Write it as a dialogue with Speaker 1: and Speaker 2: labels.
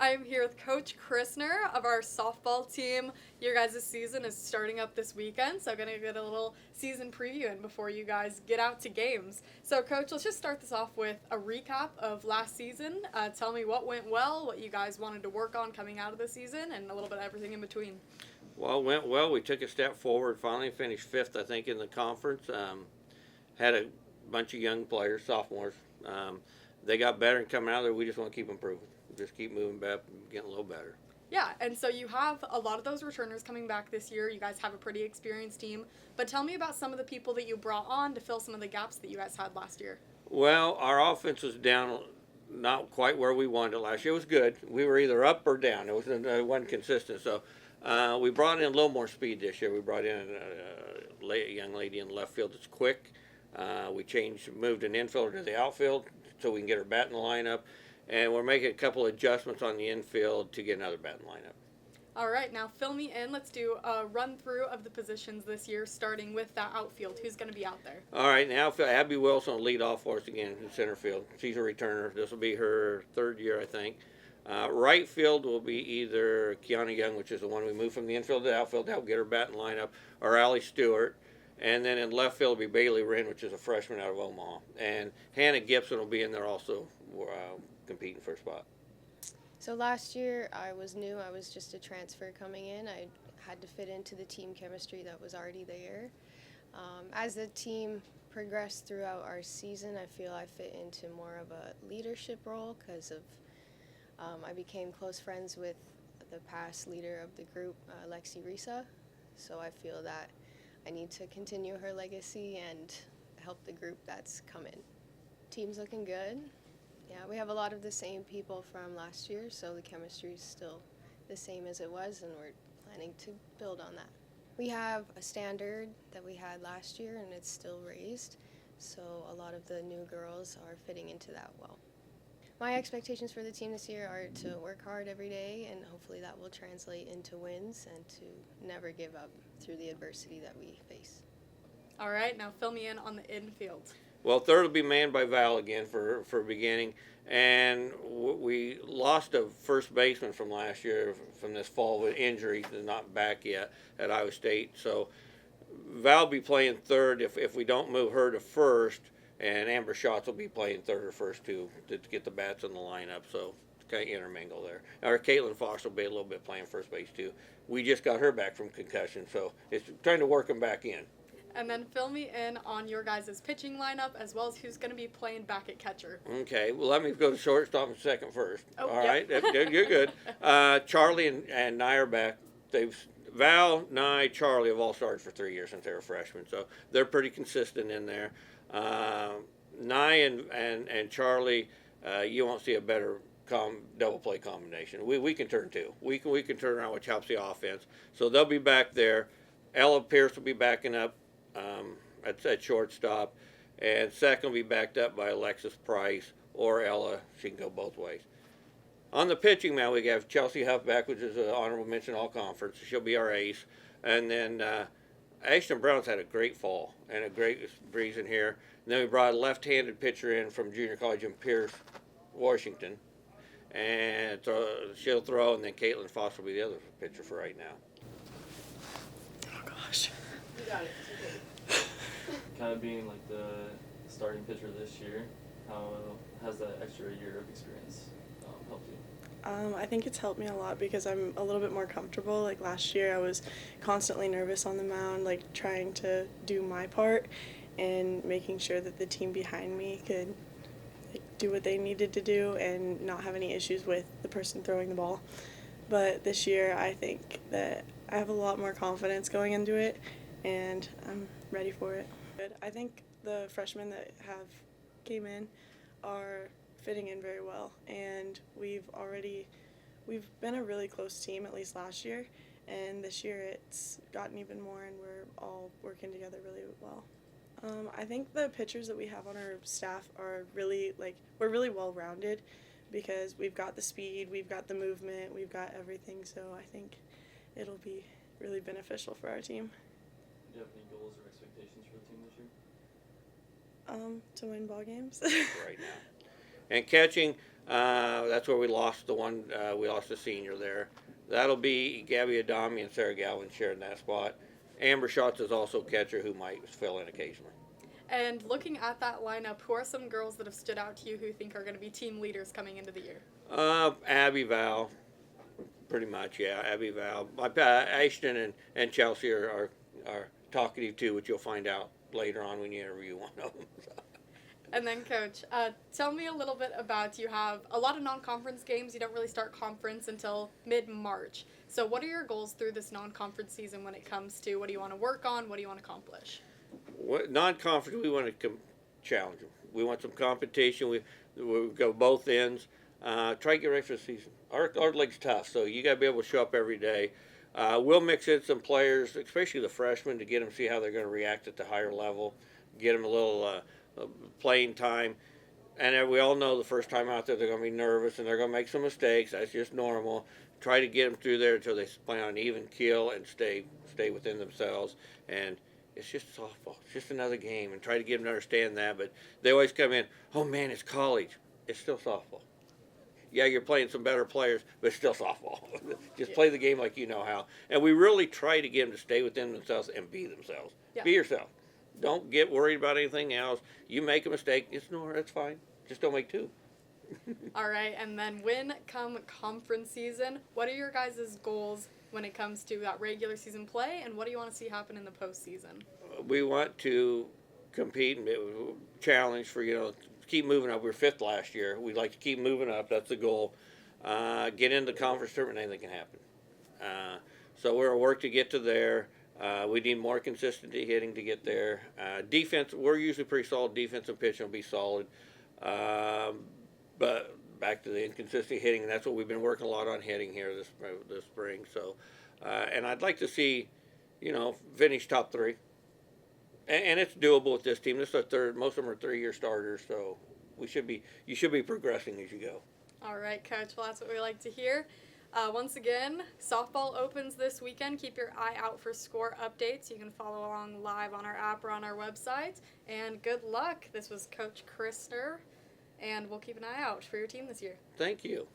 Speaker 1: I'm here with Coach Christner of our softball team. Your guys' season is starting up this weekend, so I'm going to get a little season preview in before you guys get out to games. So, Coach, let's just start this off with a recap of last season. Tell me what went well, what you guys wanted to work on coming out of the season, and a little bit of everything in between.
Speaker 2: Well, it went well. We took a step forward, finally finished fifth, I think, in the conference. Had a bunch of young players, sophomores. They got better and coming out of there. We just want to keep improving. Just keep moving back, getting a little better.
Speaker 1: Yeah, and so you have a lot of those returners coming back this year. You guys have a pretty experienced team. But tell me about some of the people that you brought on to fill some of the gaps that you guys had last year.
Speaker 2: Well, our offense was down, not quite where we wanted it last year. It was good. We were either up or down. It wasn't consistent. So we brought in a little more speed this year. We brought in a young lady in left field that's quick. We moved an infielder to the outfield so we can get her bat in the lineup. And we're making a couple of adjustments on the infield to get another bat in the lineup.
Speaker 1: All right, now fill me in. Let's do a run-through of the positions this year, starting with that outfield. Who's going to be out there?
Speaker 2: All right, now Abby Wilson will lead off for us again in center field. She's a returner. This will be her third year, I think. Right field will be either Kiana Young, which is the one we moved from the infield to the outfield to help get her bat in the lineup, or Allie Stewart. And then in left field will be Bailey Wren, which is a freshman out of Omaha. And Hannah Gibson will be in there also competing for a spot.
Speaker 3: So last year I was new. I was just a transfer coming in. I had to fit into the team chemistry that was already there. As the team progressed throughout our season, I feel I fit into more of a leadership role because of I became close friends with the past leader of the group, Lexi Risa. So I feel that I need to continue her legacy and help the group that's coming. Team's looking good. Yeah, we have a lot of the same people from last year, so the chemistry is still the same as it was, and we're planning to build on that. We have a standard that we had last year, and it's still raised, so a lot of the new girls are fitting into that well. My expectations for the team this year are to work hard every day, and hopefully that will translate into wins and to never give up through the adversity that we face.
Speaker 1: All right, now fill me in on the infield.
Speaker 2: Well, third will be manned by Val again for beginning. And we lost a first baseman from last year, from this fall with injury, not back yet at Iowa State. So Val will be playing third if we don't move her to first, and Amber Schatz will be playing third or first to get the bats in the lineup. So kind of intermingle there. Our Caitlin Fox will be a little bit playing first base too. We just got her back from concussion, so it's trying to work them back in.
Speaker 1: And then fill me in on your guys' pitching lineup, as well as who's going to be playing back at catcher.
Speaker 2: Okay, well, let me go to shortstop and second first.
Speaker 1: Oh,
Speaker 2: all
Speaker 1: yep.
Speaker 2: right, you're good. Charlie and Nye are back. Val, Nye, Charlie have all started for 3 years since they were freshmen, so they're pretty consistent in there. Nye and Charlie, you won't see a better double play combination. We can turn two. We can turn around, which helps the offense. So they'll be back there. Ella Pierce will be backing up at shortstop, and second will be backed up by Alexis Price or Ella. She can go both ways. On the pitching mound, we have Chelsea Huff back, which is an honorable mention all conference. She'll be our ace. And then Ashton Brown's had a great fall and a great breeze in here. And then we brought a left-handed pitcher in from junior college in Pierce, Washington. And she'll throw, and then Caitlin Foster will be the other pitcher for right now.
Speaker 1: Oh, gosh.
Speaker 3: You got it.
Speaker 4: Kind of being like the starting pitcher this year, how has that extra year of experience helped you?
Speaker 5: I think it's helped me a lot because I'm a little bit more comfortable. Like last year I was constantly nervous on the mound, like trying to do my part and making sure that the team behind me could do what they needed to do and not have any issues with the person throwing the ball. But this year I think that I have a lot more confidence going into it, and I'm ready for it. I think the freshmen that have came in are fitting in very well, and we've been a really close team, at least last year, and this year it's gotten even more, and we're all working together really well. I think the pitchers that we have on our staff are we're really well-rounded because we've got the speed, we've got the movement, we've got everything, so I think it'll be really beneficial for our team.
Speaker 4: Do you have any goals or expectations for the team this year?
Speaker 5: To win ball games.
Speaker 2: Right now. And catching, That's where we lost the one. We lost a senior there. That'll be Gabby Adami and Sarah Galvin sharing that spot. Amber Schatz is also a catcher who might fill in occasionally.
Speaker 1: And looking at that lineup, who are some girls that have stood out to you who you think are going to be team leaders coming into the year?
Speaker 2: Abby Val, pretty much, yeah. Abby Val. Ashton and Chelsea are talkative too, which you'll find out later on when you interview one of them. So.
Speaker 1: And then, Coach, tell me a little bit about, you have a lot of non-conference games. You don't really start conference until mid-March. So what are your goals through this non-conference season when it comes to what do you want to work on, what do you want to accomplish?
Speaker 2: Non-conference, we want to challenge them. We want some competition. We go both ends. Try to get ready for the season. Our league's tough, so you got to be able to show up every day. We'll mix in some players, especially the freshmen, to get them see how they're going to react at the higher level. Get them a little playing time. And we all know the first time out there they're going to be nervous and they're going to make some mistakes. That's just normal. Try to get them through there until they play on an even keel and stay within themselves. And it's just softball. It's just another game, and try to get them to understand that. But they always come in, oh man, it's college. It's still softball. Yeah, you're playing some better players, but it's still softball. Just play the game like you know how. And we really try to get them to stay within themselves and be themselves. Yeah. Be yourself. Don't get worried about anything else. You make a mistake, it's fine. Just don't make two.
Speaker 1: All right, and then when come conference season, what are your guys' goals when it comes to that regular season play, and what do you want to see happen in the postseason?
Speaker 2: We want to compete and challenge for, keep moving up. We were 5th last year. We'd like to keep moving up. That's the goal. Get into the conference tournament, anything can happen. So we're going to work to get to there. We need more consistency hitting to get there. Defense, we're usually pretty solid. Defense and pitching will be solid. But back to the inconsistency hitting, and that's what we've been working a lot on hitting here this spring. So, and I'd like to see, finish top 3. And it's doable with this team. This is our third. Most of them are 3-year starters, so you should be progressing as you go.
Speaker 1: All right, Coach. Well, that's what we like to hear. Once again, softball opens this weekend. Keep your eye out for score updates. You can follow along live on our app or on our website. And good luck. This was Coach Christner, and we'll keep an eye out for your team this year.
Speaker 2: Thank you.